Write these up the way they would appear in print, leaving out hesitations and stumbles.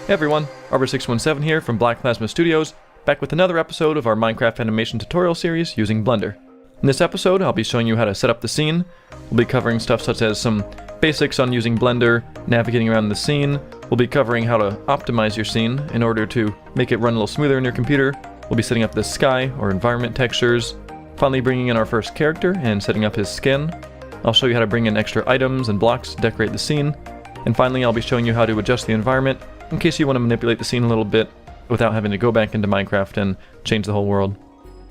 Hey everyone, Arbor617 here from Black Plasma Studios, back with another episode of our Minecraft animation tutorial series using Blender. In this episode, I'll be showing you how to set up the scene. We'll be covering stuff such as some basics on using Blender, navigating around the scene. We'll be covering how to optimize your scene in order to make it run a little smoother in your computer. We'll be setting up the sky or environment textures, finally bringing in our first character and setting up his skin. I'll show you how to bring in extra items and blocks to decorate the scene. And finally, I'll be showing you how to adjust the environment in case you want to manipulate the scene a little bit without having to go back into Minecraft and change the whole world.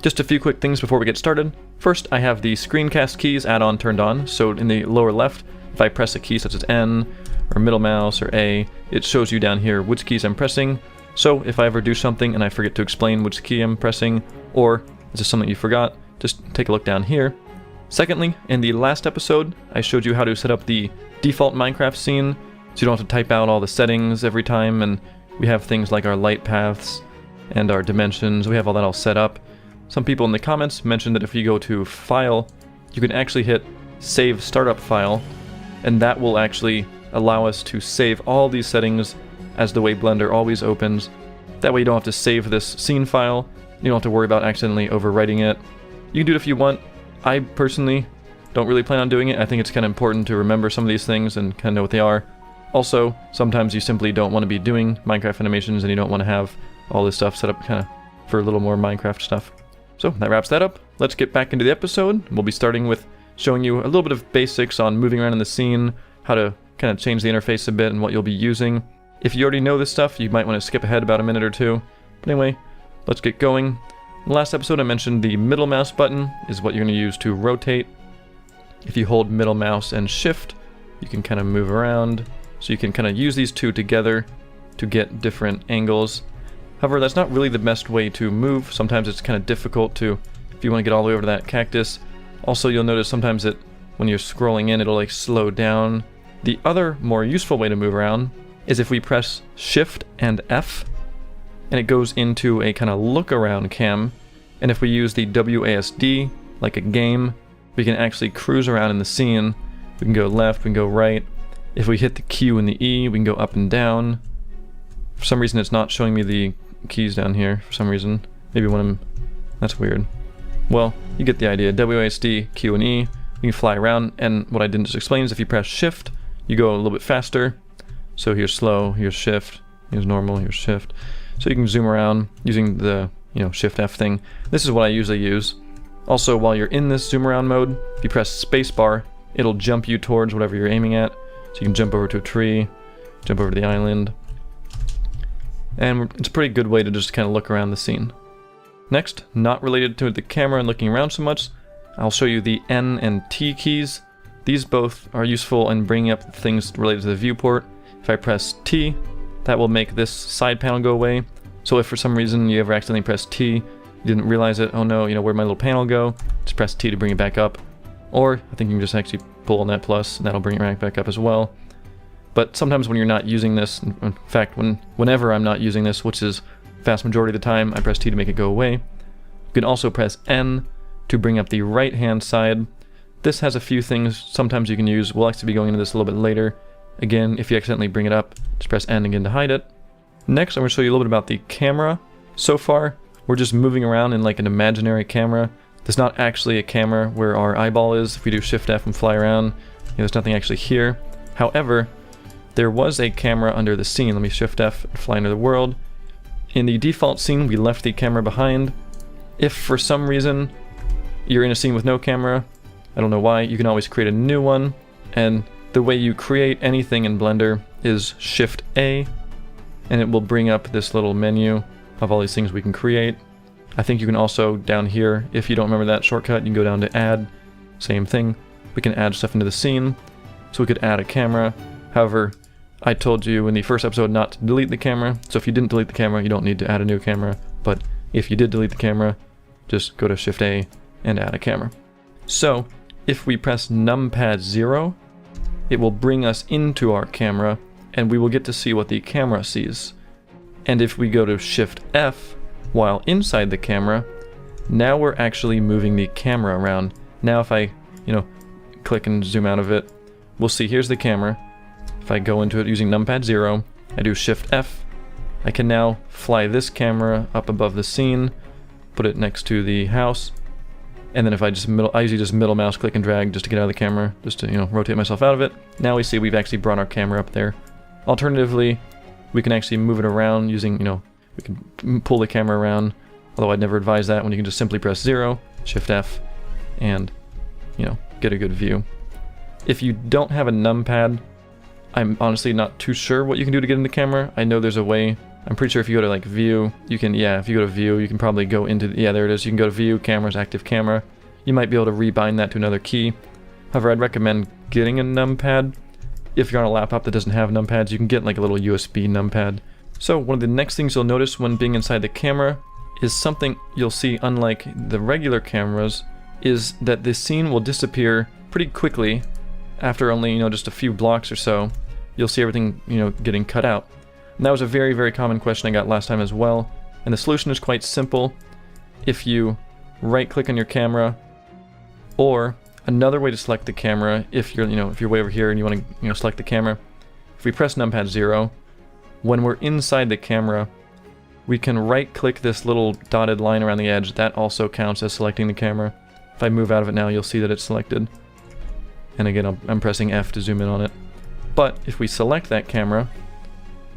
Just a few quick things before we get started. First, I have the screencast keys add-on turned on, so in the lower left, if I press a key such as N, or middle mouse, or A, it shows you down here which keys I'm pressing. So if I ever do something and I forget to explain which key I'm pressing, or this is something you forgot, just take a look down here. Secondly, in the last episode, I showed you how to set up the default Minecraft scene, so you don't have to type out all the settings every time, and we have things like our light paths and our dimensions. We have all that all set up. Some people in the comments mentioned that if you go to File, you can actually hit Save Startup File, and that will actually allow us to save all these settings as the way Blender always opens. That way you don't have to save this scene file, you don't have to worry about accidentally overwriting it. You can do it if you want. I personally don't really plan on doing it. I think it's kind of important to remember some of these things and kind of know what they are. Also, sometimes you simply don't want to be doing Minecraft animations and you don't want to have all this stuff set up kind of for a little more Minecraft stuff. So that wraps that up. Let's get back into the episode. We'll be starting with showing you a little bit of basics on moving around in the scene, how to kind of change the interface a bit and what you'll be using. If you already know this stuff, you might want to skip ahead about a minute or two. But anyway, let's get going. In the last episode I mentioned the middle mouse button is what you're going to use to rotate. If you hold middle mouse and shift, you can kind of move around. So you can kind of use these two together to get different angles. However, that's not really the best way to move. Sometimes it's kind of difficult to, if you want to get all the way over to that cactus. Also, you'll notice sometimes that when you're scrolling in, it'll like slow down. The other more useful way to move around is if we press Shift and F, and it goes into a kind of look around cam. And if we use the WASD, like a game, we can actually cruise around in the scene. We can go left, we can go right. If we hit the Q and the E, we can go up and down. For some reason it's not showing me the keys down here, for some reason. Maybe when I'm... that's weird. Well, you get the idea. WASD, Q and E, you can fly around, and what I didn't just explain is if you press Shift, you go a little bit faster. So here's slow, here's Shift, here's normal, here's Shift. So you can zoom around using the, Shift F thing. This is what I usually use. Also, while you're in this zoom around mode, if you press spacebar, it'll jump you towards whatever you're aiming at. So you can jump over to a tree, jump over to the island. And it's a pretty good way to just kind of look around the scene. Next, not related to the camera and looking around so much, I'll show you the N and T keys. These both are useful in bringing up things related to the viewport. If I press T, that will make this side panel go away. So if for some reason you ever accidentally press T, you didn't realize it, oh no, where'd my little panel go? Just press T to bring it back up. Or I think you can just actually pull on that plus, and that'll bring it right back up as well. But sometimes when you're not using this, in fact, whenever I'm not using this, which is vast majority of the time, I press T to make it go away. You can also press N to bring up the right-hand side. This has a few things sometimes you can use. We'll actually be going into this a little bit later. Again, if you accidentally bring it up, just press N again to hide it. Next, I'm going to show you a little bit about the camera. So far, we're just moving around in like an imaginary camera. There's not actually a camera where our eyeball is. If we do Shift F and fly around, there's nothing actually here. However, there was a camera under the scene. Let me Shift F and fly into the world. In the default scene, we left the camera behind. If for some reason you're in a scene with no camera, I don't know why, you can always create a new one. And the way you create anything in Blender is Shift A, and it will bring up this little menu of all these things we can create. I think you can also, down here, if you don't remember that shortcut, you can go down to Add. Same thing. We can add stuff into the scene. So we could add a camera. However, I told you in the first episode not to delete the camera. So if you didn't delete the camera, you don't need to add a new camera. But if you did delete the camera, just go to Shift A and add a camera. So if we press numpad 0, it will bring us into our camera, and we will get to see what the camera sees. And if we go to Shift F, while inside the camera, now we're actually moving the camera around. Now if I, click and zoom out of it, we'll see here's the camera. If I go into it using numpad 0, I do Shift F, I can now fly this camera up above the scene, put it next to the house, and then if I usually just middle mouse click and drag just to get out of the camera, just to, rotate myself out of it. Now we see we've actually brought our camera up there. Alternatively, we can actually move it around using, we can pull the camera around, although I'd never advise that when you can just simply press 0, Shift F, and, get a good view. If you don't have a numpad, I'm honestly not too sure what you can do to get in the camera. I know there's a way. I'm pretty sure if you go to like view, you can, if you go to view, you can probably go into, there it is. You can go to view, cameras, active camera. You might be able to rebind that to another key. However, I'd recommend getting a numpad. If you're on a laptop that doesn't have numpads, you can get like a little USB numpad. So one of the next things you'll notice when being inside the camera is something you'll see unlike the regular cameras, is that the scene will disappear pretty quickly after only, just a few blocks or so. You'll see everything, getting cut out. And that was a very, very common question I got last time as well. And the solution is quite simple. If you right-click on your camera, or another way to select the camera, if you're, if you're way over here and you want to, select the camera, if we press numpad 0, when we're inside the camera, we can right-click this little dotted line around the edge. That also counts as selecting the camera. If I move out of it now, you'll see that it's selected. And again, I'm pressing F to zoom in on it. But if we select that camera,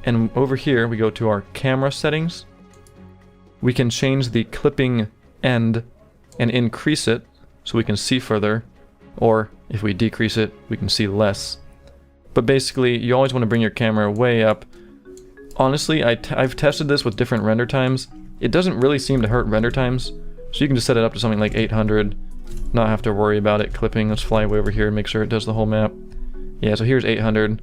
and over here we go to our camera settings, we can change the clipping end and increase it so we can see further, or if we decrease it, we can see less. But basically, you always want to bring your camera way up. Honestly, I've tested this with different render times. It doesn't really seem to hurt render times, so you can just set it up to something like 800, not have to worry about it clipping. Let's fly way over here and make sure it does the whole map. Yeah, so here's 800.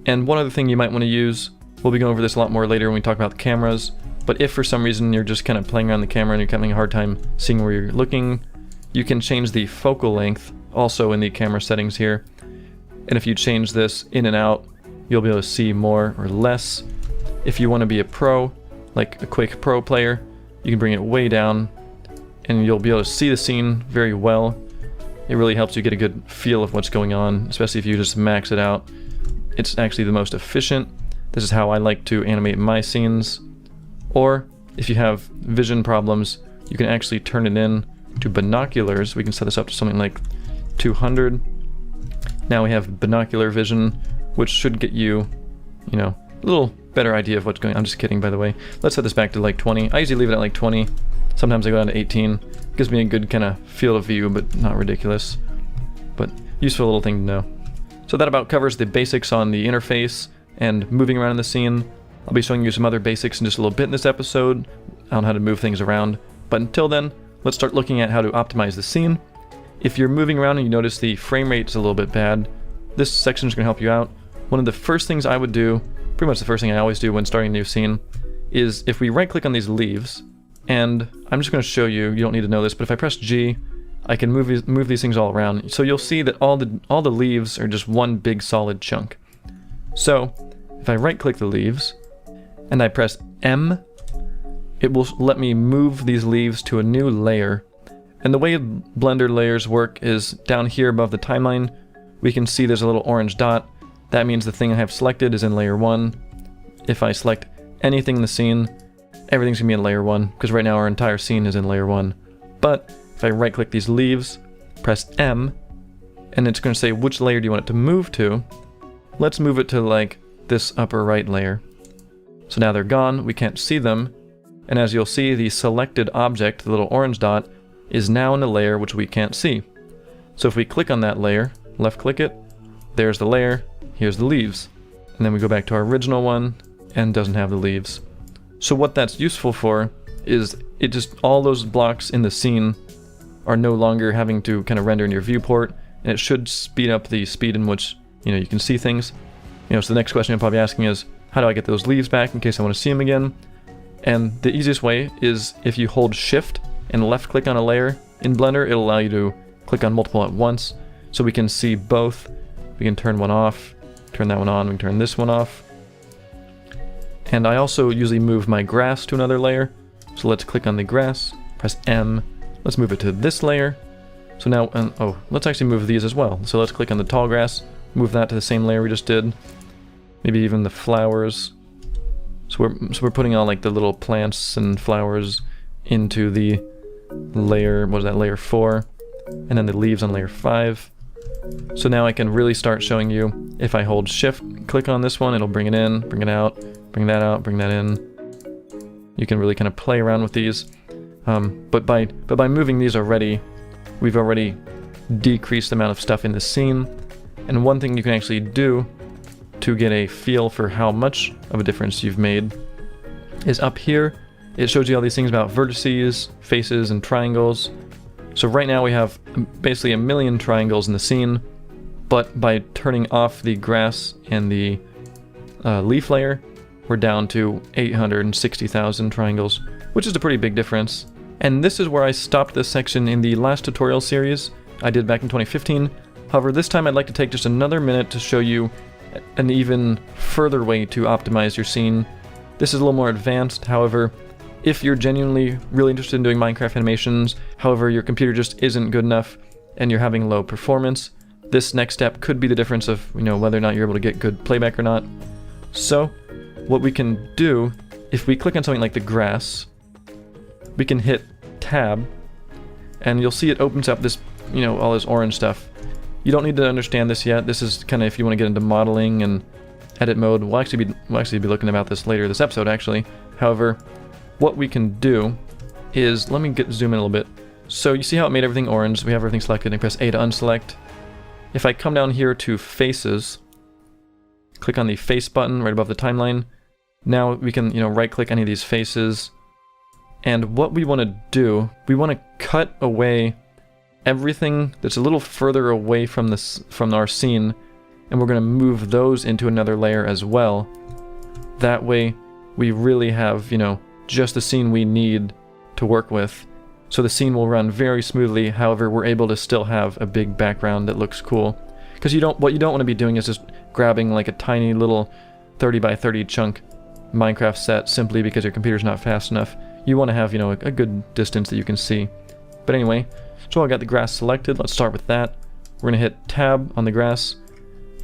And one other thing you might want to use, we'll be going over this a lot more later when we talk about the cameras, but if for some reason you're just kind of playing around the camera and you're having a hard time seeing where you're looking, you can change the focal length also in the camera settings here. And if you change this in and out, you'll be able to see more or less. If you want to be a pro, like a Quake Pro player, you can bring it way down and you'll be able to see the scene very well. It really helps you get a good feel of what's going on, especially if you just max it out. It's actually the most efficient. This is how I like to animate my scenes. Or if you have vision problems, you can actually turn it in to binoculars. We can set this up to something like 200. Now we have binocular vision, which should get you, a little better idea of what's going on. I'm just kidding, by the way. Let's set this back to like 20. I usually leave it at like 20. Sometimes I go down to 18. Gives me a good kind of field of view, but not ridiculous. But useful little thing to know. So that about covers the basics on the interface and moving around in the scene. I'll be showing you some other basics in just a little bit in this episode on how to move things around. But until then, let's start looking at how to optimize the scene. If you're moving around and you notice the frame rate is a little bit bad, this section is going to help you out. One of the first things I would do, pretty much the first thing I always do when starting a new scene, is if we right-click on these leaves, and I'm just going to show you, you don't need to know this, but if I press G, I can move these things all around. So you'll see that all the leaves are just one big solid chunk. So if I right-click the leaves, and I press M, it will let me move these leaves to a new layer. And the way Blender layers work is down here above the timeline, we can see there's a little orange dot. That means the thing I have selected is in layer 1. If I select anything in the scene, everything's going to be in layer 1, because right now our entire scene is in layer 1. But if I right click these leaves, press M, and it's going to say which layer do you want it to move to. Let's move it to like this upper right layer. So now they're gone, we can't see them, and as you'll see, the selected object, the little orange dot, is now in a layer which we can't see. So if we click on that layer, left click it, there's the layer, here's the leaves. And then we go back to our original one, and doesn't have the leaves. So what that's useful for is all those blocks in the scene are no longer having to kind of render in your viewport, and it should speed up the speed in which you can see things. So the next question you're probably asking is, how do I get those leaves back in case I want to see them again? And the easiest way is if you hold Shift and left click on a layer in Blender, it'll allow you to click on multiple at once, so we can see both. We can turn one off, turn that one on, we can turn this one off. And I also usually move my grass to another layer. So let's click on the grass, press M, let's move it to this layer. So now, let's actually move these as well. So let's click on the tall grass, move that to the same layer we just did. Maybe even the flowers. So we're putting all like the little plants and flowers into the layer, what is that, layer 4, and then the leaves on layer 5. So now I can really start showing you. If I hold shift, click on this one, it'll bring it in, bring it out, bring that out, bring that in. You can really kind of play around with these. But by moving these already, we've already decreased the amount of stuff in the scene. And one thing you can actually do to get a feel for how much of a difference you've made is up here. It shows you all these things about vertices, faces, and triangles. So right now we have basically 1,000,000 triangles in the scene, but by turning off the grass and the leaf layer, we're down to 860,000 triangles, which is a pretty big difference. And this is where I stopped this section in the last tutorial series I did back in 2015. However, this time I'd like to take just another minute to show you an even further way to optimize your scene. This is a little more advanced, however, if you're genuinely really interested in doing Minecraft animations, however your computer just isn't good enough and you're having low performance, this next step could be the difference of, whether or not you're able to get good playback or not. So, what we can do, if we click on something like the grass, we can hit tab, and you'll see it opens up this, all this orange stuff. You don't need to understand this yet. This is kind of if you want to get into modeling and edit mode. We'll actually be looking about this later this episode, actually. However, what we can do is, let me zoom in a little bit. So you see how it made everything orange? We have everything selected and press A to unselect. If I come down here to faces, click on the face button right above the timeline. Now we can, right click any of these faces. And what we want to do, we want to cut away everything that's a little further away from our scene, and we're going to move those into another layer as well. That way we really have, just the scene we need to work with. So the scene will run very smoothly, however we're able to still have a big background that looks cool. Because what you don't want to be doing is just grabbing like a tiny little 30 by 30 chunk Minecraft set simply because your computer's not fast enough. You want to have, a good distance that you can see. But anyway, so I got the grass selected. Let's start with that. We're going to hit tab on the grass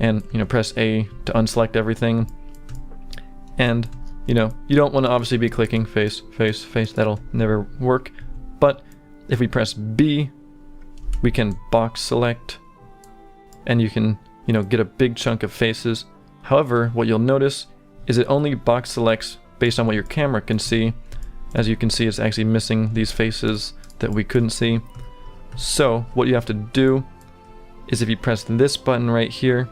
and, press A to unselect everything. And, you don't want to obviously be clicking face, face, face. That'll never work. But if we press B, we can box select and you can, get a big chunk of faces. However, what you'll notice is it only box selects based on what your camera can see. As you can see, it's actually missing these faces that we couldn't see. So what you have to do is if you press this button right here,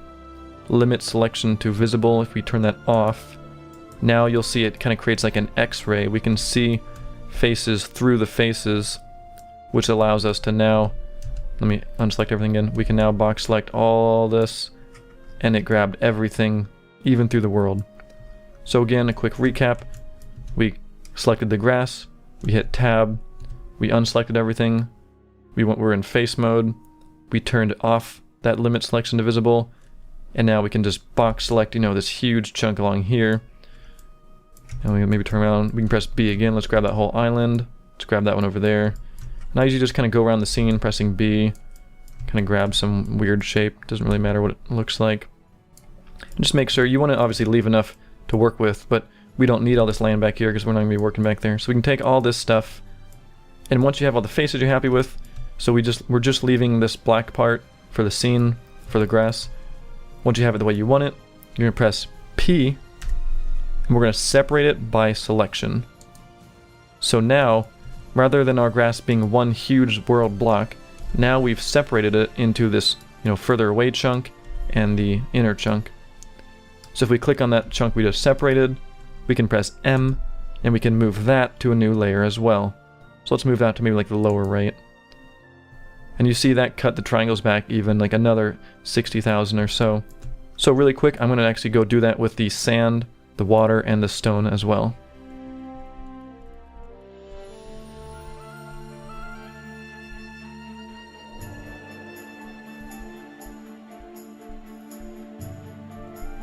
limit selection to visible, if we turn that off, now you'll see it kind of creates like an X-ray. We can see faces through the faces, which allows us to now, let me unselect everything again, we can now box select all this, and it grabbed everything, even through the world. So again, a quick recap. We selected the grass, we hit tab, we unselected everything, we're in face mode, we turned off that limit selection to visible, and now we can just box select, this huge chunk along here. And we can maybe turn around, we can press B again, let's grab that whole island, let's grab that one over there. Now you just kind of go around the scene pressing B, kind of grab some weird shape, doesn't really matter what it looks like. And just make sure, you want to obviously leave enough to work with, but we don't need all this land back here because we're not going to be working back there. So we can take all this stuff, and once you have all the faces you're happy with, so we're just leaving this black part for the scene, for the grass. Once you have it the way you want it, you're going to press P, and we're going to separate it by selection. So now, rather than our grass being one huge world block, now we've separated it into this, further away chunk and the inner chunk. So if we click on that chunk we just separated, we can press M, and we can move that to a new layer as well. So let's move that to maybe like the lower right. And you see that cut the triangles back even like another 60,000 or so. So really quick, I'm going to actually go do that with the sand, the water, and the stone as well.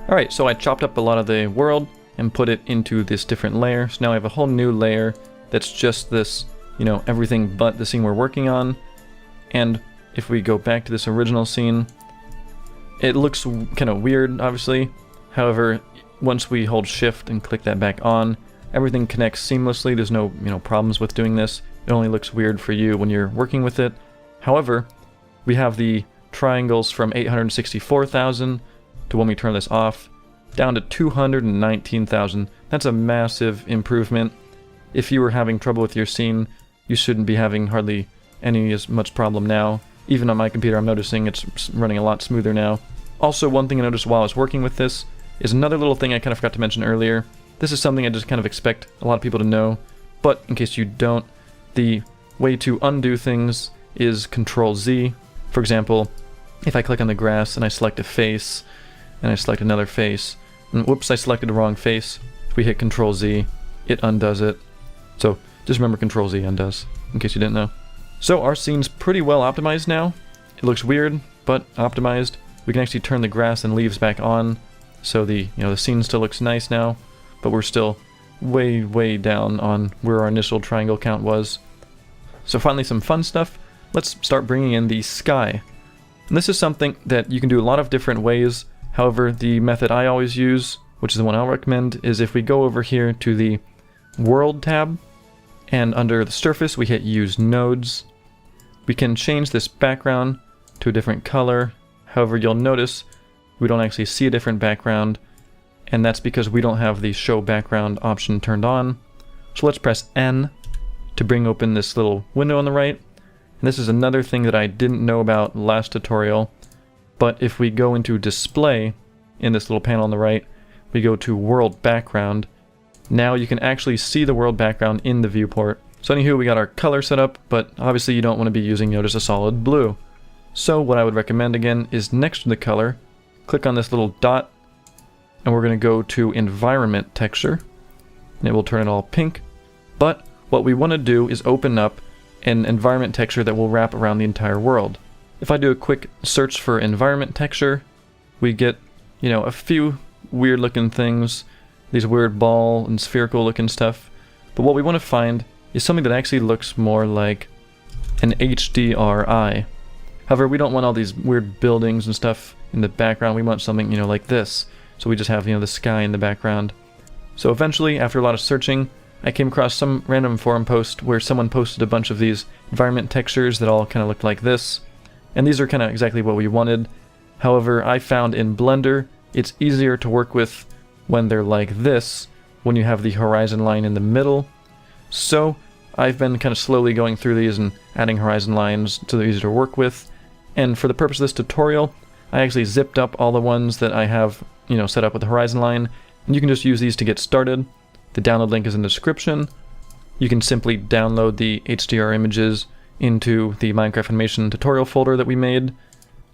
Alright, so I chopped up a lot of the world and put it into this different layer. So now I have a whole new layer that's just this, everything but the scene we're working on. And if we go back to this original scene, it looks kind of weird, obviously. However, once we hold shift and click that back on, everything connects seamlessly. There's no, problems with doing this. It only looks weird for you when you're working with it. However, we have the triangles from 864,000 to when we turn this off, down to 219,000. That's a massive improvement. If you were having trouble with your scene, you shouldn't be having hardly any as much problem now. Even on my computer, I'm noticing it's running a lot smoother now. Also, one thing I noticed while I was working with this is another little thing I kind of forgot to mention earlier. This is something I just kind of expect a lot of people to know, but in case you don't, the way to undo things is Control-Z. For example, if I click on the grass and I select a face, and I select another face, and whoops, I selected the wrong face. If we hit Control-Z, it undoes it. So just remember Control-Z undoes, in case you didn't know. So our scene's pretty well optimized now. It looks weird, but optimized. We can actually turn the grass and leaves back on, so the scene still looks nice now, but we're still way down on where our initial triangle count was. So finally, some fun stuff. Let's start bringing in the sky. And this is something that you can do a lot of different ways. However, the method I always use, which is the one I'll recommend, is if we go over here to the World tab, and under the surface we hit Use Nodes. We can change this background to a different color. However, you'll notice we don't actually see a different background, and that's because we don't have the Show Background option turned on. So let's press N to bring open this little window on the right. And this is another thing that I didn't know about last tutorial, but if we go into Display in this little panel on the right, we go to World Background. Now you can actually see the world background in the viewport. So anywho, we got our color set up, but obviously you don't want to be using, just a solid blue. So what I would recommend again is next to the color, click on this little dot, and we're going to go to Environment Texture, and it will turn it all pink. But what we want to do is open up an environment texture that will wrap around the entire world. If I do a quick search for environment texture, we get, a few weird looking things, these weird ball and spherical looking stuff. But what we want to find is something that actually looks more like an HDRI. However, we don't want all these weird buildings and stuff in the background. We want something, like this. So we just have, the sky in the background. So eventually, after a lot of searching, I came across some random forum post where someone posted a bunch of these environment textures that all kind of looked like this. And these are kind of exactly what we wanted. However, I found in Blender, it's easier to work with when they're like this, when you have the horizon line in the middle. So I've been kind of slowly going through these and adding horizon lines so they're easier to work with. And for the purpose of this tutorial, I actually zipped up all the ones that I have, set up with the horizon line. And you can just use these to get started. The download link is in the description. You can simply download the HDR images into the Minecraft animation tutorial folder that we made.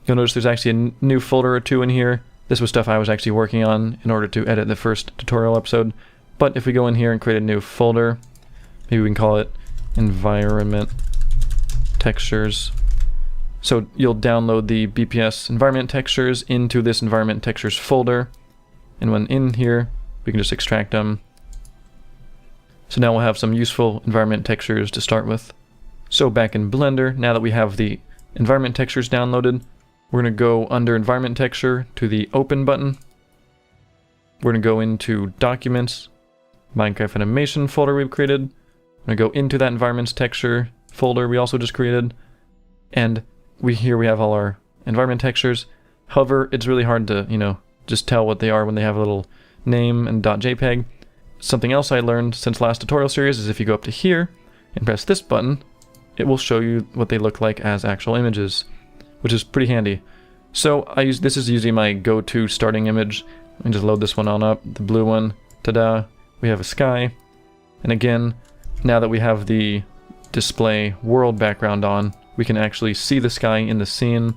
You'll notice there's actually a new folder or two in here. This was stuff I was actually working on in order to edit the first tutorial episode. But if we go in here and create a new folder, maybe we can call it Environment Textures. So you'll download the BPS environment textures into this environment textures folder. And when in here, we can just extract them. So now we'll have some useful environment textures to start with. So back in Blender, now that we have the environment textures downloaded, we're going to go under Environment Texture to the Open button. We're going to go into Documents, Minecraft Animation folder we've created. We're going to go into that Environments Texture folder we also just created. And here we have all our environment textures. However, it's really hard to, just tell what they are when they have a little name and .jpeg. Something else I learned since last tutorial series is if you go up to here and press this button, it will show you what they look like as actual images, which is pretty handy. So this is usually my go-to starting image. Let me just load this one on up, the blue one. Ta-da! We have a sky. And again, now that we have the display world background on, we can actually see the sky in the scene.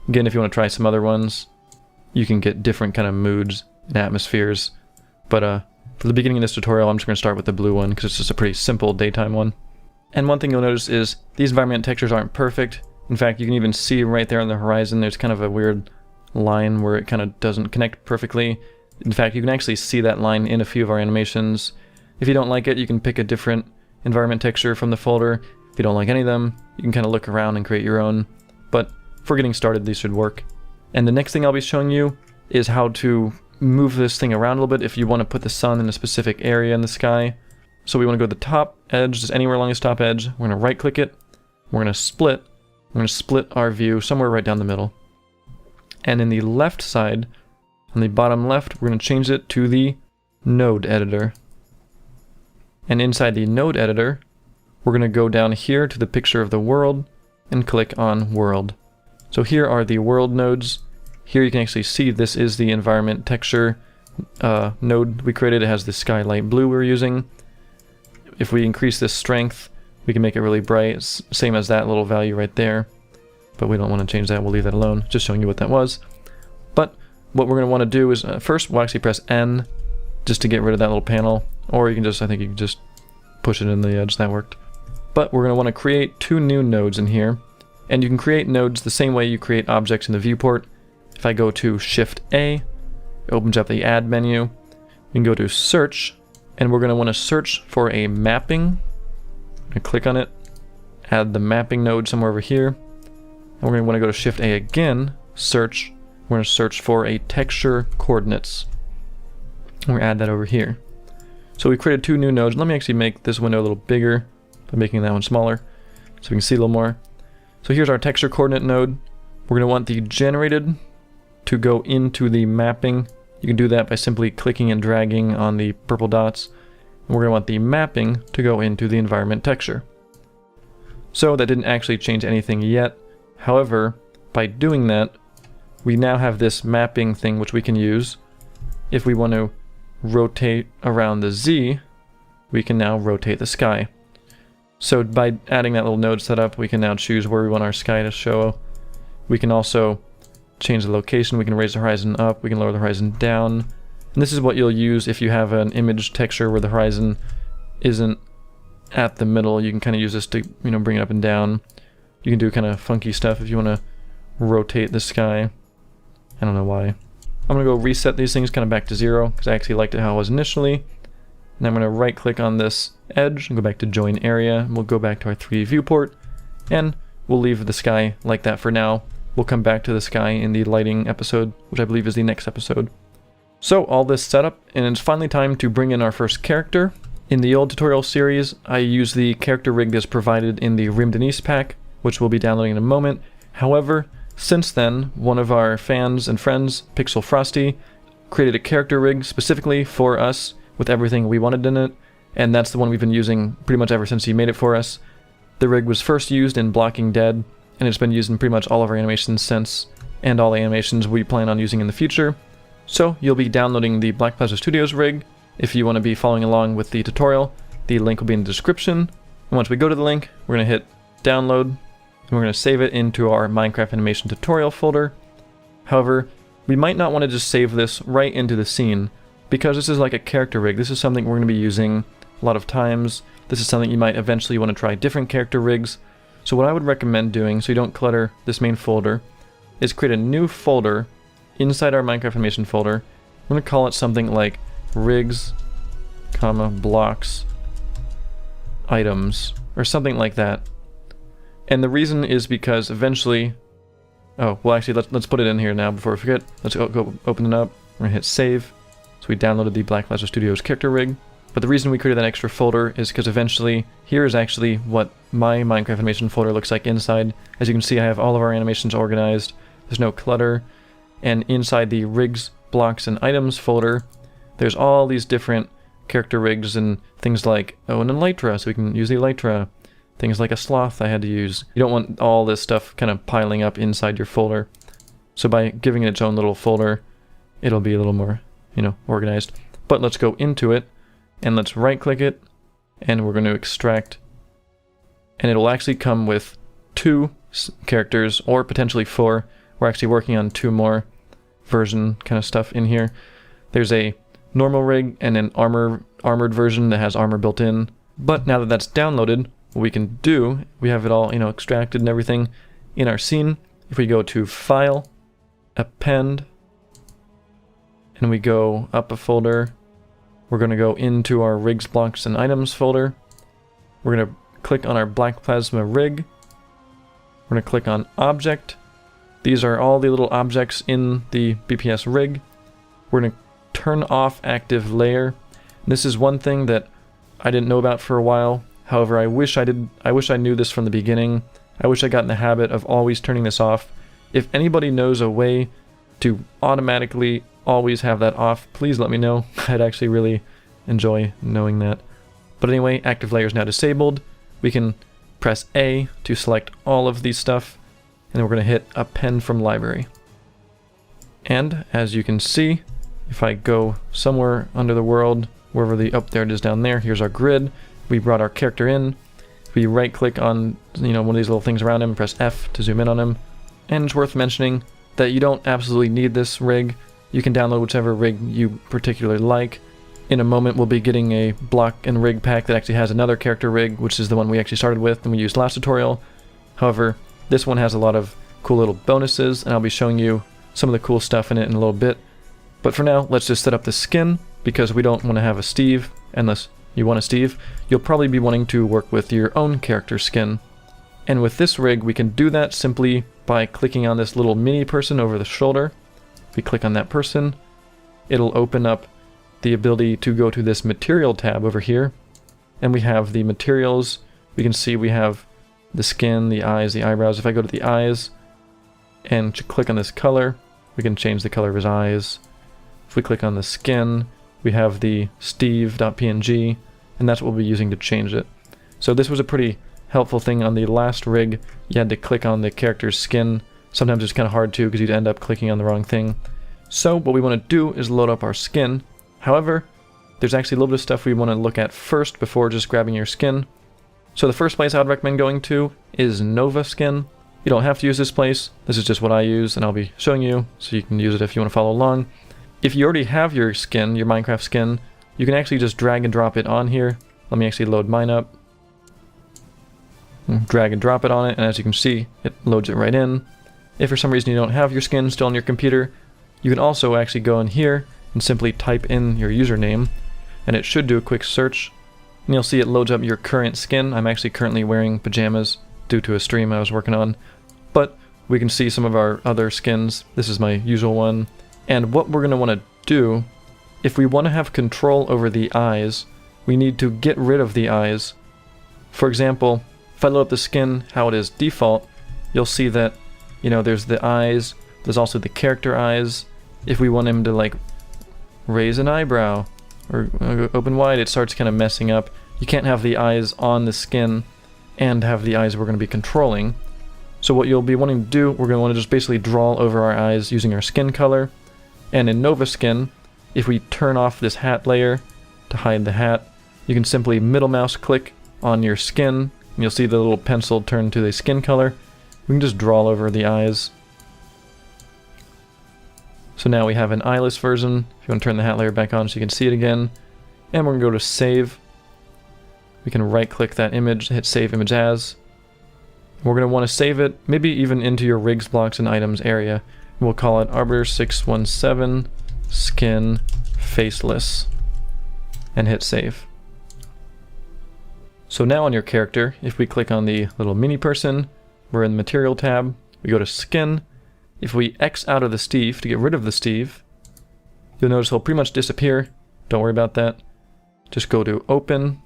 Again, if you want to try some other ones, you can get different kind of moods and atmospheres. But for the beginning of this tutorial, I'm just going to start with the blue one because it's just a pretty simple daytime one. And one thing you'll notice is these environment textures aren't perfect. In fact, you can even see right there on the horizon, there's kind of a weird line where it kind of doesn't connect perfectly. In fact, you can actually see that line in a few of our animations. If you don't like it, you can pick a different environment texture from the folder. If you don't like any of them, you can kind of look around and create your own. But for getting started, these should work. And the next thing I'll be showing you is how to move this thing around a little bit if you want to put the sun in a specific area in the sky. So we want to go to the top edge, just anywhere along this top edge. We're going to right click it. We're going to split. We're going to split our view somewhere right down the middle. And in the left side, on the bottom left, we're going to change it to the node editor. And inside the node editor, we're going to go down here to the picture of the world and click on world. So here are the world nodes. Here you can actually see this is the environment texture node we created. It has the sky light blue we're using. If we increase this strength, we can make it really bright. It's same as that little value right there. But we don't want to change that. We'll leave that alone. Just showing you what that was. But what we're going to want to do is first we'll actually press N just to get rid of that little panel. Or you can just, I think you can just push it in the edge. That worked. But we're going to want to create 2 new nodes in here. And you can create nodes the same way you create objects in the viewport. If I go to Shift A, it opens up the Add menu. You can go to Search, and we're going to want to search for a mapping. I'm going to click on it, add the mapping node somewhere over here. And we're going to want to go to Shift A again, Search. We're going to search for a texture coordinates. And we're going to add that over here. So we created 2 new nodes. Let me actually make this window a little bigger by making that one smaller so we can see a little more. So here's our texture coordinate node. We're going to want the generated to go into the mapping. You can do that by simply clicking and dragging on the purple dots. And we're going to want the mapping to go into the environment texture. So that didn't actually change anything yet. However, by doing that, we now have this mapping thing which we can use. If we want to rotate around the Z, we can now rotate the sky. So by adding that little node setup, we can now choose where we want our sky to show. We can also change the location. We can raise the horizon up. We can lower the horizon down. And this is what you'll use if you have an image texture where the horizon isn't at the middle. You can kind of use this to, bring it up and down. You can do kind of funky stuff if you want to rotate the sky. I don't know why. I'm going to go reset these things kind of back to 0 because I actually liked it how it was initially. And I'm going to right click on this edge and go back to join area. And we'll go back to our 3D viewport and we'll leave the sky like that for now. We'll come back to the sky in the lighting episode, which I believe is the next episode. So all this setup, and it's finally time to bring in our first character. In the old tutorial series, I used the character rig that's provided in the Rim Denise pack, which we'll be downloading in a moment. However, since then, one of our fans and friends, Pixel Frosty, created a character rig specifically for us with everything we wanted in it, and that's the one we've been using pretty much ever since he made it for us. The rig was first used in Blocking Dead, and it's been used in pretty much all of our animations since, and all the animations we plan on using in the future. So you'll be downloading the Black Plasma Studios rig if you want to be following along with the tutorial. The link will be in the description. And once we go to the link, we're going to hit download, and we're going to save it into our Minecraft animation tutorial folder. However, we might not want to just save this right into the scene, because this is like a character rig. This is something we're going to be using a lot of times. This is something you might eventually want to try different character rigs. So what I would recommend doing, so you don't clutter this main folder, is create a new folder inside our Minecraft animation folder. I'm going to call it something like rigs, blocks, items, or something like that. And the reason is because eventually, actually let's put it in here now before we forget. Let's go open it up. We're going to hit save. So we downloaded the Black Plasma Studios character rig. But the reason we created that extra folder is because eventually, here is actually what my Minecraft animation folder looks like inside. As you can see, I have all of our animations organized. There's no clutter. And inside the rigs, blocks, and items folder, there's all these different character rigs and things like, an elytra, so we can use the elytra. Things like a sloth I had to use. You don't want all this stuff kind of piling up inside your folder. So by giving it its own little folder, it'll be a little more, organized. But let's go into it. And let's right click it, and we're going to extract, and it'll actually come with 2 characters, or potentially 4. We're actually working on 2 more version kind of stuff in here. There's a normal rig and an armored version that has armor built in. But now that that's downloaded, what we can do, we have it all extracted and everything in our scene. If we go to File, Append, and we go up a folder, we're going to go into our rigs, blocks, and items folder. We're going to click on our Black Plasma rig. We're going to click on Object. These are all the little objects in the BPS rig. We're going to turn off active layer. This is one thing that I didn't know about for a while. However, I wish I knew this from the beginning. I wish I got in the habit of always turning this off. If anybody knows a way to automatically always have that off, please let me know. I'd actually really enjoy knowing that. But anyway, active layer is now disabled. We can press A to select all of these stuff, and then we're going to hit append from library. And as you can see, if I go somewhere under the world, wherever there it is down there, here's our grid. We brought our character in. We right click on one of these little things around him, press F to zoom in on him. And it's worth mentioning that you don't absolutely need this rig. You can download whichever rig you particularly like. In a moment we'll be getting a block and rig pack that actually has another character rig, which is the one we actually started with and we used last tutorial. However, this one has a lot of cool little bonuses, and I'll be showing you some of the cool stuff in it in a little bit. But for now, let's just set up the skin, because we don't want to have a Steve. Unless you want a Steve, you'll probably be wanting to work with your own character skin. And with this rig, we can do that simply by clicking on this little mini person over the shoulder. If we click on that person, it'll open up the ability to go to this material tab over here, and we have the materials. We can see we have the skin, the eyes, the eyebrows. If I go to the eyes and click on this color, we can change the color of his eyes. If we click on the skin, we have the steve.png, and that's what we'll be using to change it. So this was a pretty helpful thing on the last rig. You had to click on the character's skin. Sometimes it's kind of hard to, because you'd end up clicking on the wrong thing. So what we want to do is load up our skin. However, there's actually a little bit of stuff we want to look at first before just grabbing your skin. So the first place I would recommend going to is Nova Skin. You don't have to use this place. This is just what I use, and I'll be showing you, so you can use it if you want to follow along. If you already have your skin, your Minecraft skin, you can actually just drag and drop it on here. Let me actually load mine up. Drag and drop it on it, and as you can see, it loads it right in. If for some reason you don't have your skin still on your computer, you can also actually go in here and simply type in your username, and it should do a quick search, and you'll see it loads up your current skin. I'm actually currently wearing pajamas due to a stream I was working on, but we can see some of our other skins. This is my usual one, and what we're going to want to do, if we want to have control over the eyes, we need to get rid of the eyes. For example, if I load up the skin how it is default, you'll see that, there's the eyes, there's also the character eyes. If we want him to like raise an eyebrow or open wide, it starts kind of messing up. You can't have the eyes on the skin and have the eyes we're going to be controlling. So what you'll be wanting to do, we're going to want to just basically draw over our eyes using our skin color. And in Nova Skin, if we turn off this hat layer to hide the hat, you can simply middle mouse click on your skin, and you'll see the little pencil turn to the skin color. We can just draw over the eyes. So now we have an eyeless version. If you want to turn the hat layer back on so you can see it again. And we're going to go to save. We can right click that image, hit save image as. We're going to want to save it, maybe even into your rigs, blocks, and items area. We'll call it Arbiter617 skin faceless and hit save. So now on your character, if we click on the little mini person, we're in the material tab, we go to skin. If we X out of the Steve to get rid of the Steve, you'll notice he'll pretty much disappear. Don't worry about that. Just go to open.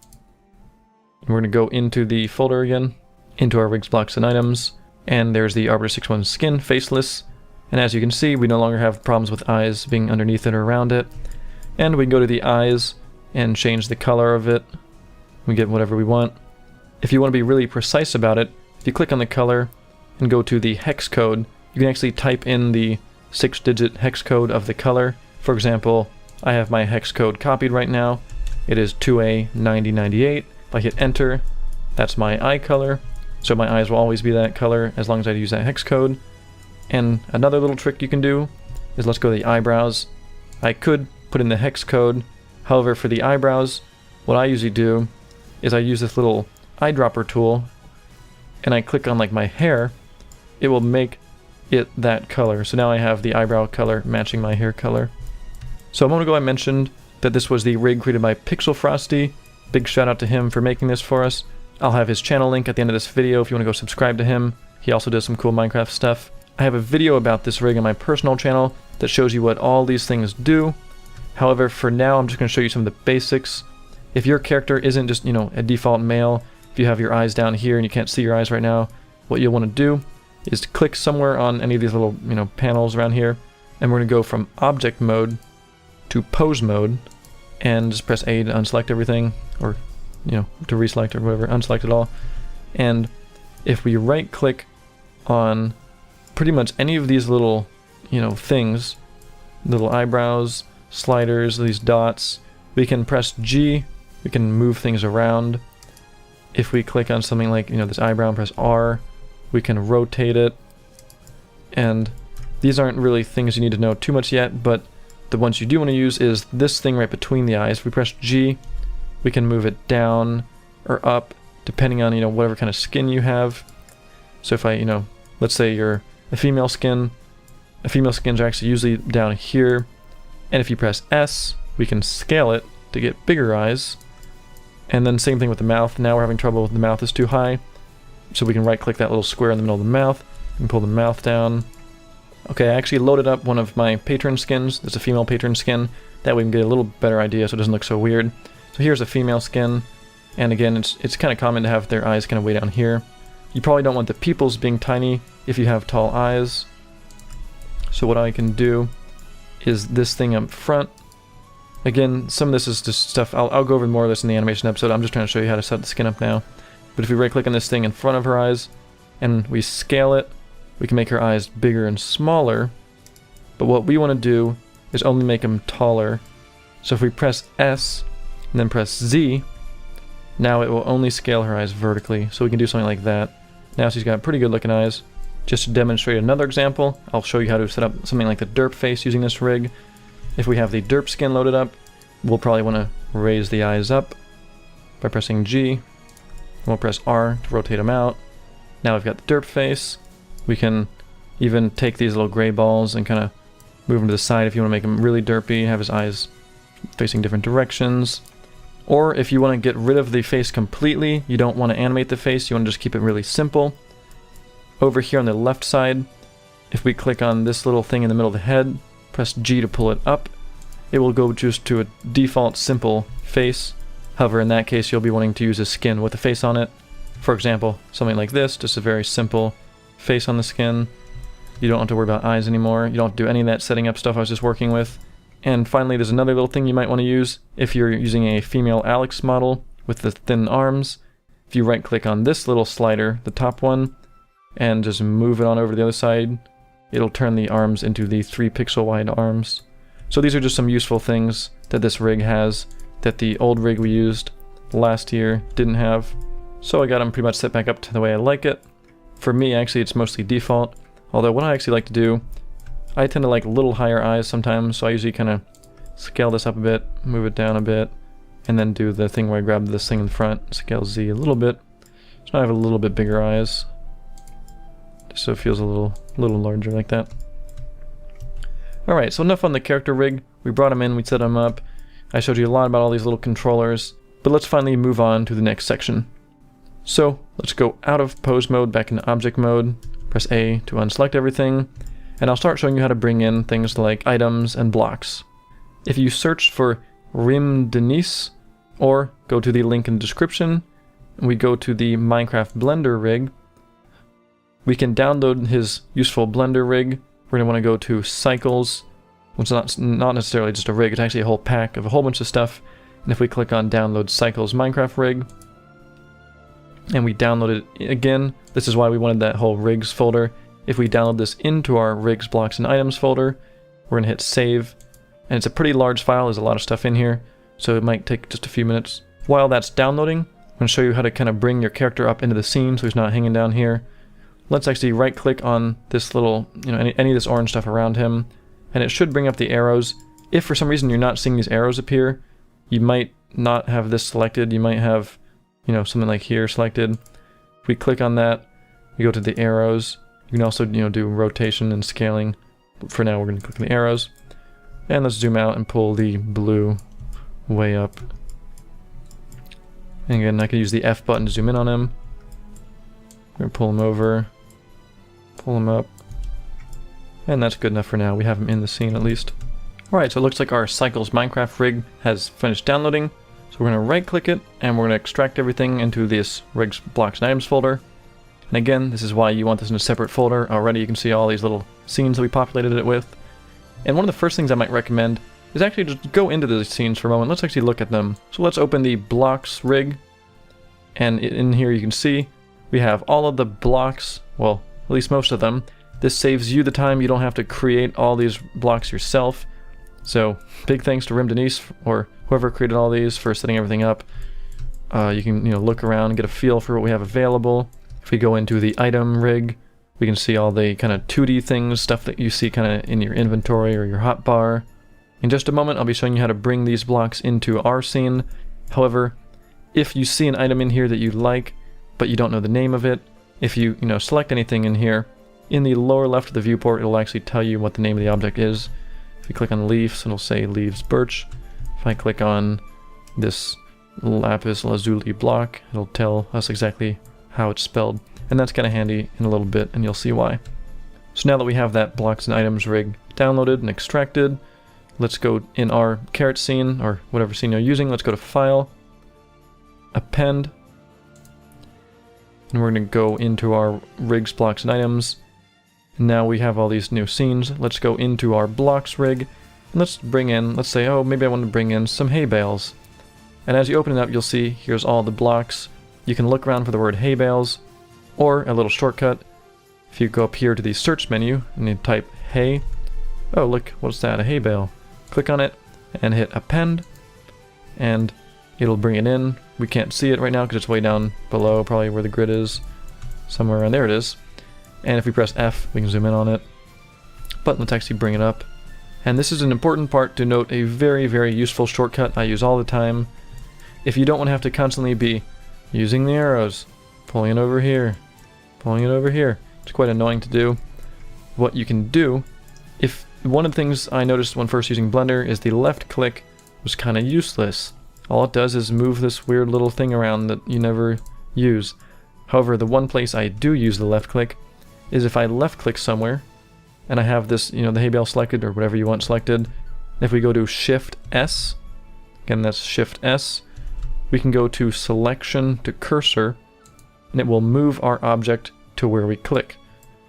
And we're going to go into the folder again, into our rigs, blocks, and items. And there's the Arbiter617 skin faceless. And as you can see, we no longer have problems with eyes being underneath it or around it. And we can go to the eyes and change the color of it. We get whatever we want. If you want to be really precise about it, if you click on the color and go to the hex code, you can actually type in the 6-digit hex code of the color. For example, I have my hex code copied right now. It is 2A9098. If I hit enter, that's my eye color. So my eyes will always be that color as long as I use that hex code. And another little trick you can do is, let's go to the eyebrows. I could put in the hex code. However, for the eyebrows, what I usually do is I use this little eyedropper tool, and I click on like my hair. It will make it that color. So now I have the eyebrow color matching my hair color. So a moment ago I mentioned that this was the rig created by Pixel Frosty. Big shout out to him for making this for us. I'll have his channel link at the end of this video if you want to go subscribe to him. He also does some cool Minecraft stuff. I have a video about this rig on my personal channel that shows you what all these things do. However, for now, I'm just going to show you some of the basics. If your character isn't just, a default male, if you have your eyes down here and you can't see your eyes right now, what you'll want to do is to click somewhere on any of these little, panels around here, and we're going to go from object mode to pose mode, and just press A to unselect everything, or, to reselect or whatever, unselect it all. And if we right click on pretty much any of these little, things, little eyebrows, sliders, these dots, we can press G, we can move things around. If we click on something like, this eyebrow and press R, we can rotate it. And these aren't really things you need to know too much yet, but the ones you do want to use is this thing right between the eyes. If we press G, we can move it down or up, depending on, whatever kind of skin you have. So if I, let's say you're a female skins are actually usually down here. And if you press S, we can scale it to get bigger eyes. And then same thing with the mouth. Now we're having trouble with the mouth is too high. So we can right click that little square in the middle of the mouth and pull the mouth down. Okay, I actually loaded up one of my patron skins. It's a female patron skin. That way we can get a little better idea so it doesn't look so weird. So here's a female skin. And again, it's kind of common to have their eyes kind of way down here. You probably don't want the pupils being tiny if you have tall eyes. So what I can do is this thing up front. Again, some of this is just stuff, I'll go over more of this in the animation episode. I'm just trying to show you how to set the skin up now. But if we right click on this thing in front of her eyes and we scale it, we can make her eyes bigger and smaller. But what we want to do is only make them taller. So if we press S and then press Z, now it will only scale her eyes vertically. So we can do something like that. Now she's got pretty good looking eyes. Just to demonstrate another example, I'll show you how to set up something like the derp face using this rig. If we have the derp skin loaded up, we'll probably want to raise the eyes up by pressing G. We'll press R to rotate them out. Now we've got the derp face. We can even take these little gray balls and kind of move them to the side if you want to make him really derpy, have his eyes facing different directions. Or if you want to get rid of the face completely, you don't want to animate the face, you want to just keep it really simple. Over here on the left side, if we click on this little thing in the middle of the head, press G to pull it up, it will go just to a default simple face. However, in that case, you'll be wanting to use a skin with a face on it. For example, something like this, just a very simple face on the skin. You don't have to worry about eyes anymore. You don't have to do any of that setting up stuff I was just working with. And finally, there's another little thing you might want to use if you're using a female Alex model with the thin arms. If you right click on this little slider, the top one, and just move it on over to the other side, it'll turn the arms into the 3 pixel wide arms. So these are just some useful things that this rig has that the old rig we used last year didn't have. So I got them pretty much set back up to the way I like it. For me, actually, it's mostly default. Although what I actually like to do, I tend to like a little higher eyes sometimes, so I usually kind of scale this up a bit, move it down a bit, and then do the thing where I grab this thing in front, scale Z a little bit, so I have a little bit bigger eyes, just so it feels a little larger like that. Alright, so enough on the character rig. We brought him in, we set him up, I showed you a lot about all these little controllers, but let's finally move on to the next section. So let's go out of pose mode back into object mode, press A to unselect everything, and I'll start showing you how to bring in things like items and blocks. If you search for Rim Denise, or go to the link in the description, and we go to the Minecraft Blender rig, we can download his useful Blender rig. We're going to want to go to Cycles, which is not necessarily just a rig, it's actually a whole pack of a whole bunch of stuff. And if we click on Download Cycles Minecraft rig, and we download it again, this is why we wanted that whole rigs folder. If we download this into our rigs, blocks, and items folder, we're going to hit save. And it's a pretty large file, there's a lot of stuff in here, so it might take just a few minutes. While that's downloading, I'm going to show you how to kind of bring your character up into the scene so he's not hanging down here. Let's actually right click on this little, any of this orange stuff around him, and it should bring up the arrows. If for some reason you're not seeing these arrows appear, you might not have this selected, you might have, something like here selected. If we click on that, we go to the arrows. You can also, do rotation and scaling. But for now, we're going to click on the arrows. And let's zoom out and pull the blue way up. And again, I can use the F button to zoom in on him. We're going to pull him over, pull him up. And that's good enough for now. We have him in the scene at least. Alright, so it looks like our Cycles Minecraft rig has finished downloading. So we're going to right click it and we're going to extract everything into this rigs, blocks, and items folder. And again, this is why you want this in a separate folder. Already you can see all these little scenes that we populated it with. And one of the first things I might recommend is actually just go into these scenes for a moment. Let's actually look at them. So let's open the blocks rig. And in here you can see we have all of the blocks, well, at least most of them. This saves you the time. You don't have to create all these blocks yourself. So big thanks to Rim Denise or whoever created all these for setting everything up. You can look around and get a feel for what we have available. If we go into the item rig, we can see all the kind of 2D things, stuff that you see kind of in your inventory or your hotbar. In just a moment, I'll be showing you how to bring these blocks into our scene. However, if you see an item in here that you like, but you don't know the name of it, if you select anything in here, in the lower left of the viewport, it'll actually tell you what the name of the object is. If you click on leaves, it'll say leaves birch. If I click on this lapis lazuli block, it'll tell us exactly how it's spelled. And that's kind of handy in a little bit, and you'll see why. So now that we have that blocks and items rig downloaded and extracted, let's go in our carrot scene, or whatever scene you're using, let's go to File, Append, and we're going to go into our rigs, blocks, and items. Now we have all these new scenes. Let's go into our blocks rig, and let's bring in, let's say, oh, maybe I want to bring in some hay bales. And as you open it up, you'll see here's all the blocks. You can look around for the word hay bales, or a little shortcut. If you go up here to the search menu and you type hay, oh look, what's that, a hay bale. Click on it and hit append, and it'll bring it in. We can't see it right now because it's way down below, probably where the grid is. Somewhere around there it is. And if we press F, we can zoom in on it. But let's actually bring it up. And this is an important part to note, a very, very useful shortcut I use all the time. If you don't want to have to constantly be using the arrows, pulling it over here, pulling it over here, it's quite annoying to do. What you can do, if one of the things I noticed when first using Blender is the left click was kind of useless. All it does is move this weird little thing around that you never use. However, the one place I do use the left click is if I left click somewhere and I have this, the hay bale selected or whatever you want selected. If we go to Shift S, again that's Shift S, we can go to Selection to Cursor, and it will move our object to where we click.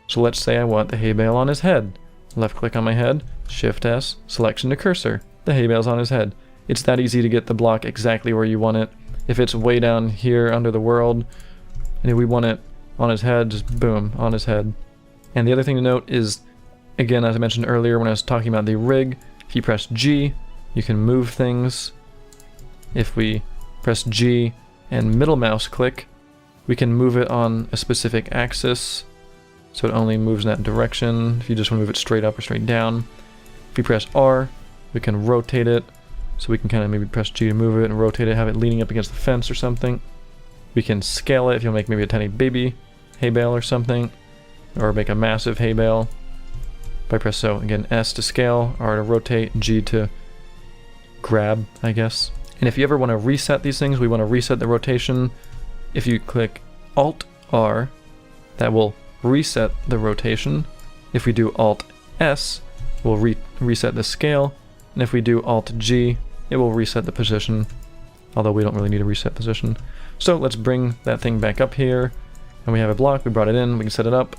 So let's say I want the hay bale on his head. Left click on my head, Shift S, Selection to Cursor. The hay bale's on his head. It's that easy to get the block exactly where you want it. If it's way down here under the world, and if we want it on his head, just boom, on his head. And the other thing to note is, again, as I mentioned earlier when I was talking about the rig, if you press G, you can move things. If we press G and middle mouse click, we can move it on a specific axis, so it only moves in that direction. If you just want to move it straight up or straight down. If we press R, we can rotate it, so we can kind of maybe press G to move it and rotate it, have it leaning up against the fence or something. We can scale it if you'll make maybe a tiny baby hay bale or something, or make a massive hay bale. If I press so, again, S to scale, R to rotate, G to grab, I guess. And if you ever want to reset these things, we want to reset the rotation. If you click Alt R, that will reset the rotation. If we do Alt S, we'll reset the scale. And if we do Alt G, it will reset the position, although we don't really need a reset position. So let's bring that thing back up here, and we have a block, we brought it in, we can set it up,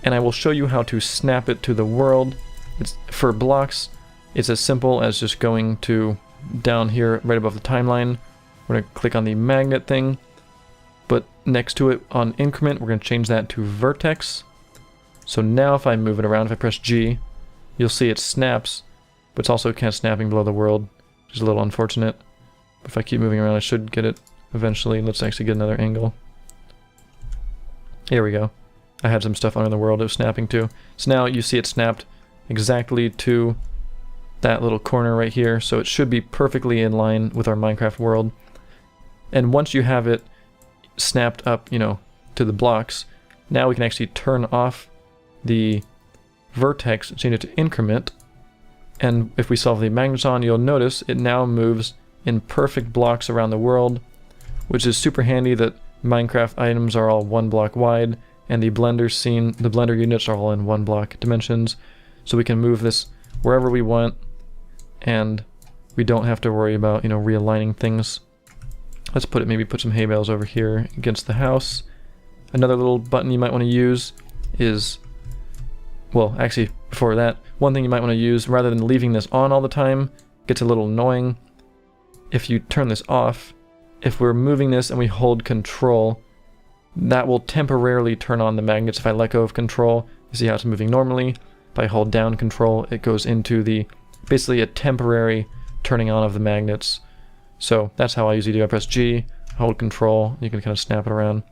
and I will show you how to snap it to the world. For blocks, it's as simple as just going to down here right above the timeline. We're going to click on the magnet thing, but next to it on increment, we're going to change that to vertex. So now if I move it around, if I press G, you'll see it snaps, but it's also kind of snapping below the world, which is a little unfortunate. But if I keep moving around, I should get it eventually. Let's actually get another angle. Here we go. I had some stuff under the world it was snapping to. So now you see it snapped exactly to that little corner right here, so it should be perfectly in line with our Minecraft world. And once you have it snapped up, to the blocks, now we can actually turn off the vertex, change it to increment, and if we solve the magnets on, you'll notice it now moves in perfect blocks around the world, which is super handy that Minecraft items are all 1 block wide, and the Blender units are all in 1 block dimensions, so we can move this wherever we want. and we don't have to worry about, realigning things. Let's maybe put some hay bales over here against the house. Another little button you might want to use is, well, actually, before that, one thing you might want to use, rather than leaving this on all the time, gets a little annoying. If you turn this off, if we're moving this and we hold control, that will temporarily turn on the magnets. If I let go of control, you see how it's moving normally. If I hold down control, it goes into basically a temporary turning on of the magnets. So that's how I usually do. I press G, hold control, you can kind of snap it around.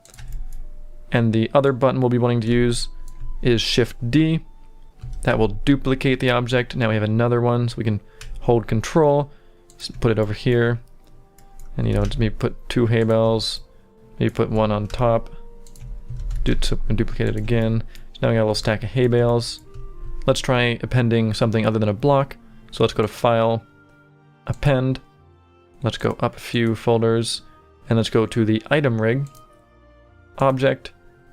And the other button we'll be wanting to use is Shift D. That will duplicate the object. Now we have another one, so we can hold control, put it over here, and just maybe put 2 hay bales, maybe put 1 on top, duplicate it again. So now we got a little stack of hay bales. Let's try appending something other than a block. So let's go to File, Append. Let's go up a few folders, and let's go to the item rig, Object.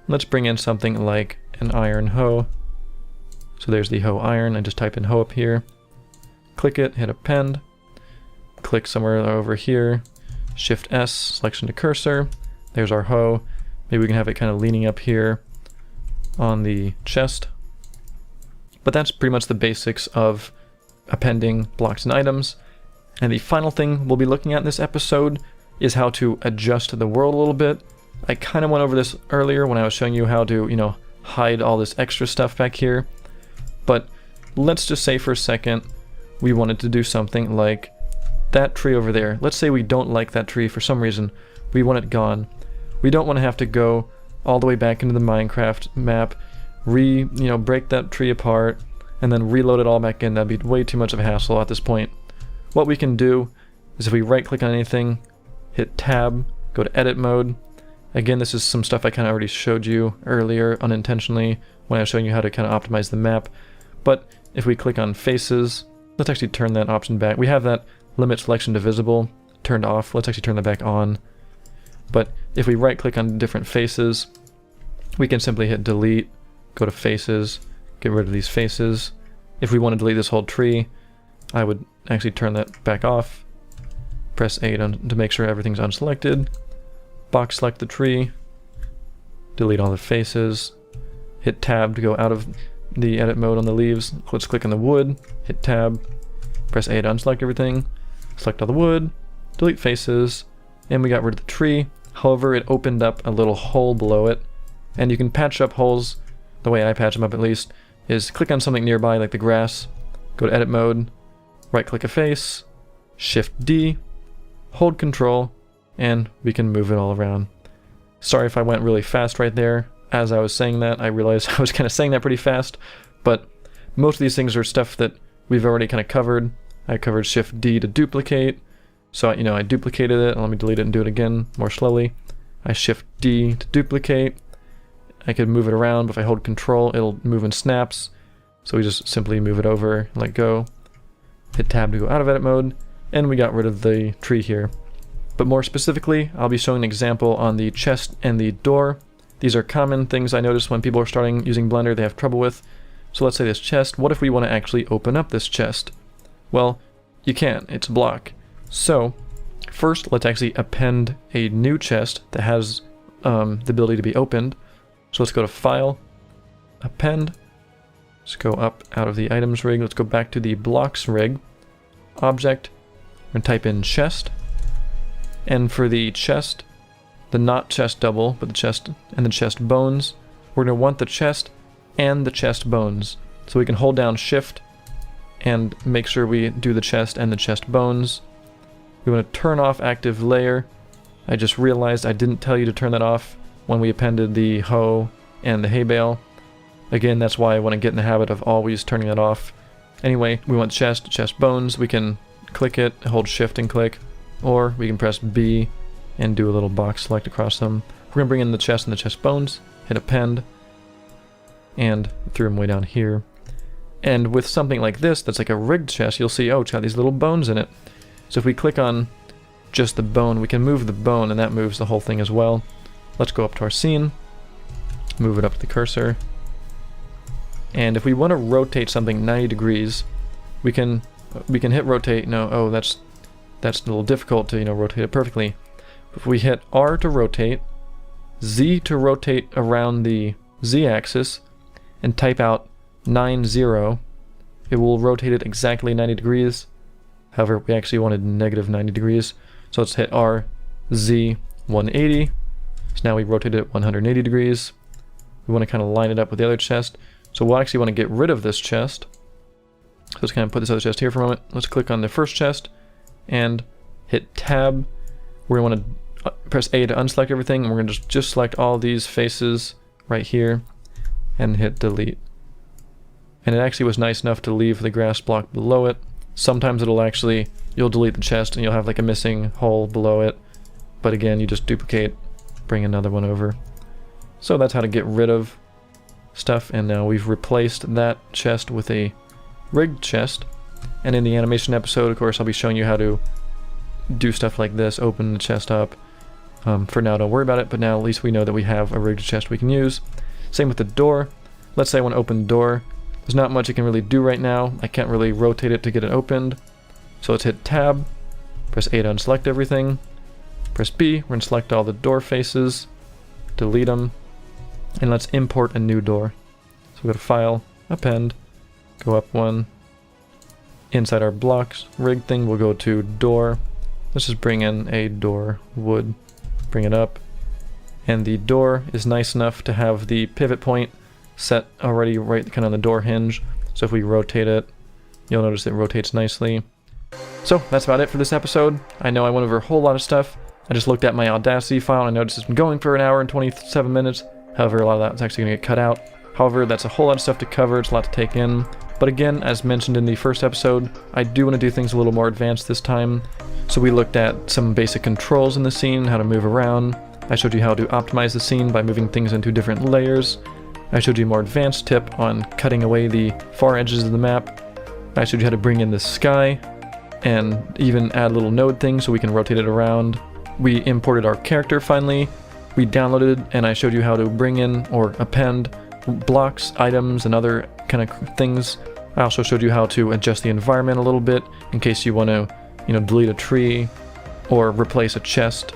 Let's bring in something like an iron hoe. So there's the hoe iron. I just type in hoe up here. Click it, hit append. Click somewhere over here. Shift S, selection to cursor. There's our hoe. Maybe we can have it kind of leaning up here on the chest. But that's pretty much the basics of appending blocks and items. And the final thing we'll be looking at in this episode is how to adjust the world a little bit. I kind of went over this earlier when I was showing you how to, hide all this extra stuff back here. But let's just say for a second we wanted to do something like that tree over there. Let's say we don't like that tree for some reason. We want it gone. We don't want to have to go all the way back into the Minecraft map, break that tree apart, and then reload it all back in. That'd be way too much of a hassle at this point. What we can do is if we right click on anything, hit tab, go to edit mode. Again, this is some stuff I kind of already showed you earlier unintentionally when I was showing you how to kind of optimize the map. But if we click on faces, let's actually turn that option back. We have that limit selection to visible turned off. Let's actually turn that back on. But if we right click on different faces, we can simply hit delete, go to faces, get rid of these faces. If we want to delete this whole tree, I would actually turn that back off. Press A to make sure everything's unselected. Box select the tree, delete all the faces, hit tab to go out of the edit mode on the leaves. Let's click on the wood, hit tab, press A to unselect everything, select all the wood, delete faces, and we got rid of the tree. However, it opened up a little hole below it, and you can patch up holes. The way I patch them up at least is click on something nearby like the grass, go to edit mode, right click a face, Shift D, hold control, and we can move it all around. Sorry if I went really fast right there. As I was saying that, I realized I was kind of saying that pretty fast, but most of these things are stuff that we've already kind of covered. I covered Shift D to duplicate, so I duplicated it. Let me delete it and do it again more slowly. I Shift D to duplicate. I could move it around, but if I hold control, it'll move in snaps. So we just simply move it over, let go, hit tab to go out of edit mode, and we got rid of the tree here. But more specifically, I'll be showing an example on the chest and the door. These are common things I notice when people are starting using Blender they have trouble with. So let's say this chest, what if we want to actually open up this chest? Well, you can't, it's a block. So, first let's actually append a new chest that has the ability to be opened. So let's go to File, Append, let's go up out of the Items rig, let's go back to the Blocks rig, Object, we're going to type in chest. And for the chest, the not chest double, but the chest and the chest bones, we're going to want the chest and the chest bones. So we can hold down Shift and make sure we do the chest and the chest bones. We want to turn off active layer. I just realized I didn't tell you to turn that off when we appended the hoe and the hay bale. Again, that's why I want to get in the habit of always turning that off. Anyway, we want chest, chest bones. We can click it, hold Shift and click. Or we can press B and do a little box select across them. We're going to bring in the chest and the chest bones, hit append, and throw them way down here. And with something like this, that's like a rigged chest, you'll see, oh, it's got these little bones in it. So if we click on just the bone, we can move the bone, and that moves the whole thing as well. Let's go up to our scene, move it up to the cursor. And if we want to rotate something 90 degrees, we can we can hit rotate. No, oh, that's a little difficult to, rotate it perfectly. If we hit R to rotate, Z to rotate around the Z-axis, and type out 90, it will rotate it exactly 90 degrees. However, we actually wanted negative 90 degrees. So let's hit R, Z, 180. So now we rotate it 180 degrees. We want to kind of line it up with the other chest. So we'll actually want to get rid of this chest. So let's kind of put this other chest here for a moment. Let's click on the first chest and hit Tab. We're going to want to press A to unselect everything, and we're going to just select all these faces right here and hit delete. And it actually was nice enough to leave the grass block below it. Sometimes you'll delete the chest and you'll have like a missing hole below it. But again, you just duplicate, bring another one over. So that's how to get rid of stuff, and now we've replaced that chest with a rigged chest. And in the animation episode, of course, I'll be showing you how to do stuff like this, open the chest up. For now, don't worry about it, but now at least we know that we have a rigged chest we can use. Same with the door. Let's say I want to open the door. There's not much I can really do right now. I can't really rotate it to get it opened. So let's hit Tab, press A to unselect everything, press B, we're going to select all the door faces, delete them, and let's import a new door. So we go to File, Append, go up one. Inside our blocks rig thing, we'll go to Door. Let's just bring in a door wood, bring it up. And the door is nice enough to have the pivot point set already right kind of on the door hinge. So if we rotate it, you'll notice it rotates nicely. So that's about it for this episode. I know I went over a whole lot of stuff. I just looked at my Audacity file and I noticed it's been going for an hour and 27 minutes. However, a lot of that's actually going to get cut out. However, that's a whole lot of stuff to cover. It's a lot to take in. But again, as mentioned in the first episode, I do want to do things a little more advanced this time. So we looked at some basic controls in the scene, how to move around. I showed you how to optimize the scene by moving things into different layers. I showed you a more advanced tip on cutting away the far edges of the map. I showed you how to bring in the sky and even add little node things so we can rotate it around. We imported our character finally. We downloaded, and I showed you how to bring in or append blocks, items, and other kind of things. I also showed you how to adjust the environment a little bit in case you want to, delete a tree or replace a chest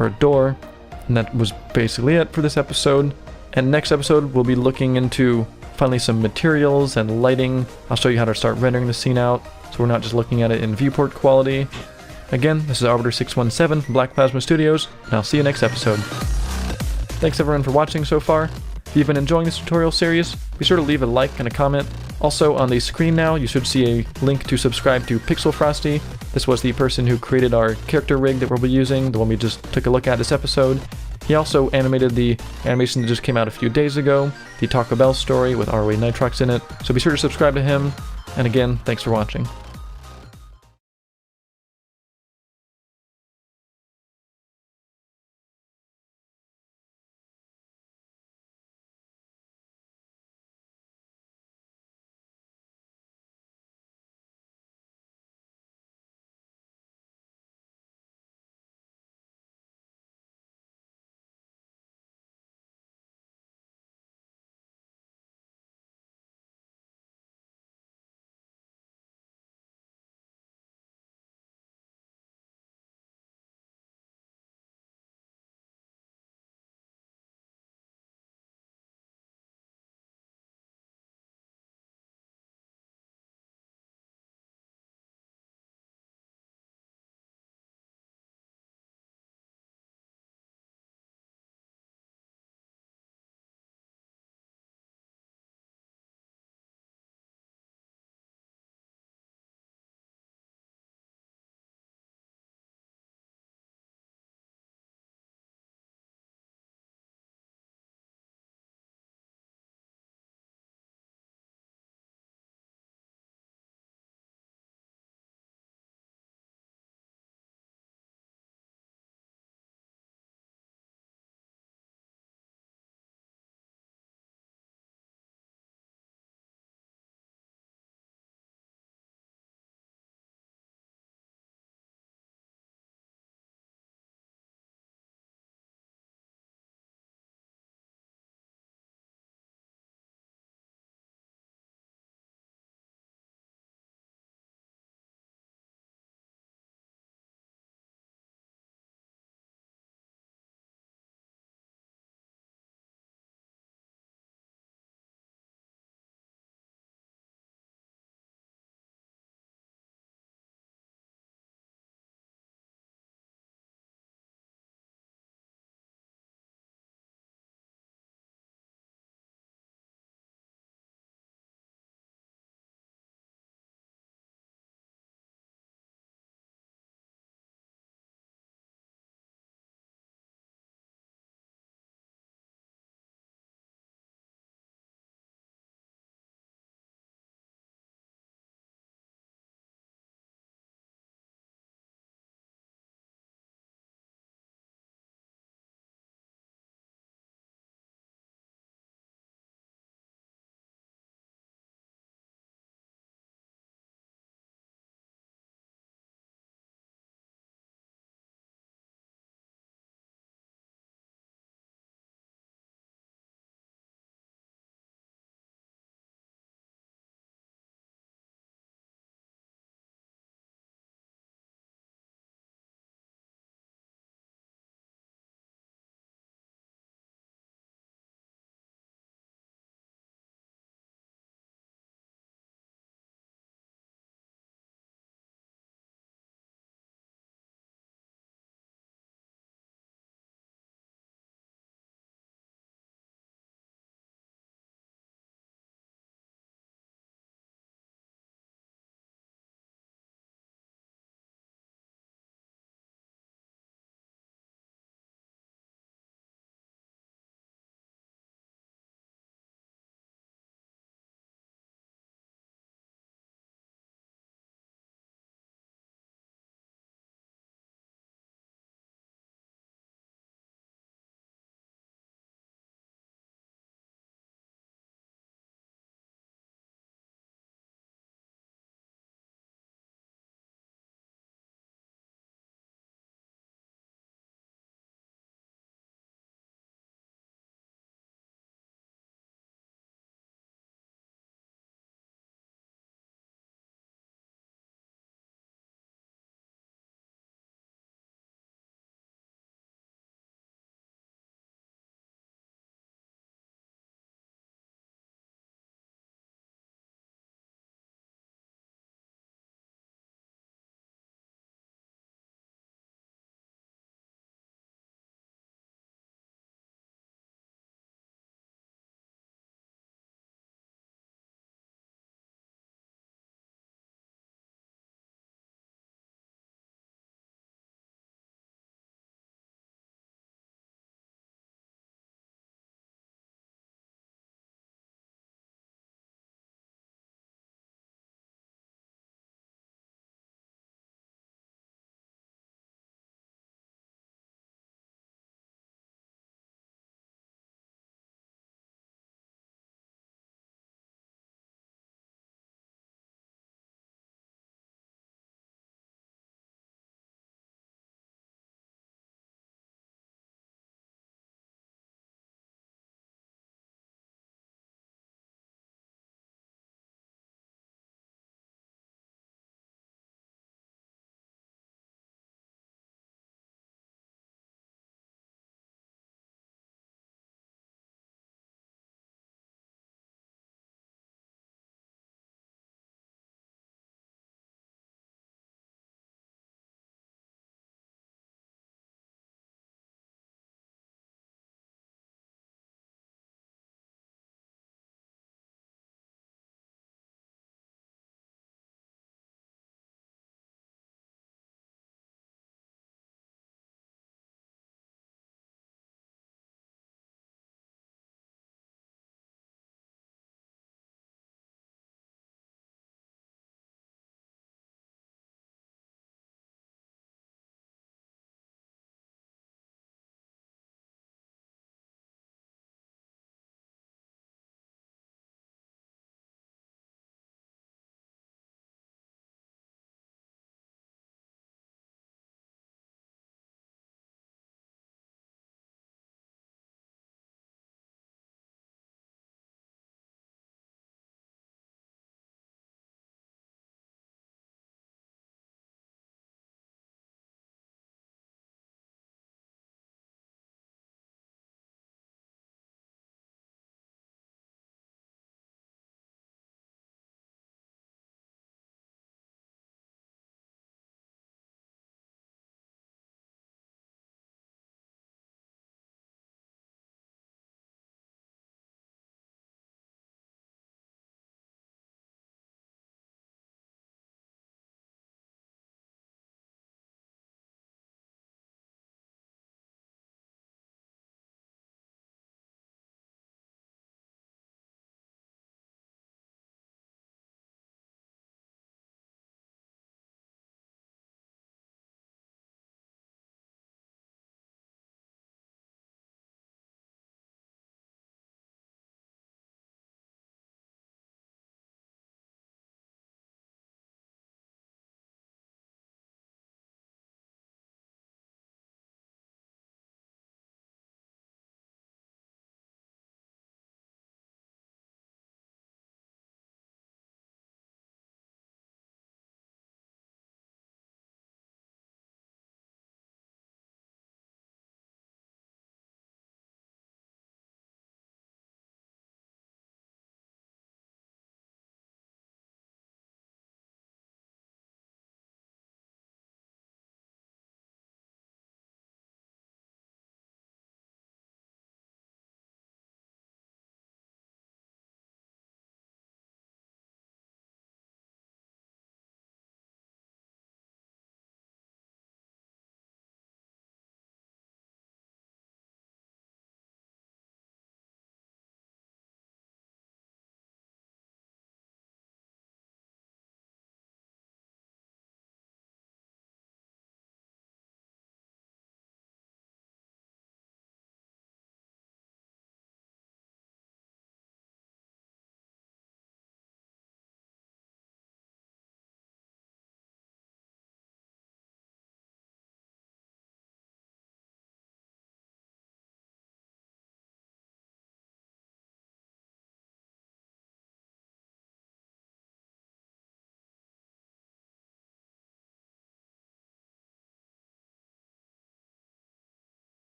or a door. And that was basically it for this episode. And next episode, we'll be looking into finally some materials and lighting. I'll show you how to start rendering the scene out, so we're not just looking at it in viewport quality. Again, this is Arbiter617 from Black Plasma Studios, and I'll see you next episode. Thanks everyone for watching so far. If you've been enjoying this tutorial series, be sure to leave a like and a comment. Also, on the screen now, you should see a link to subscribe to Pixel Frosty. This was the person who created our character rig that we'll be using, the one we just took a look at this episode. He also animated the animation that just came out a few days ago, the Taco Bell story with ROA Nitrox in it, so be sure to subscribe to him. And again, thanks for watching.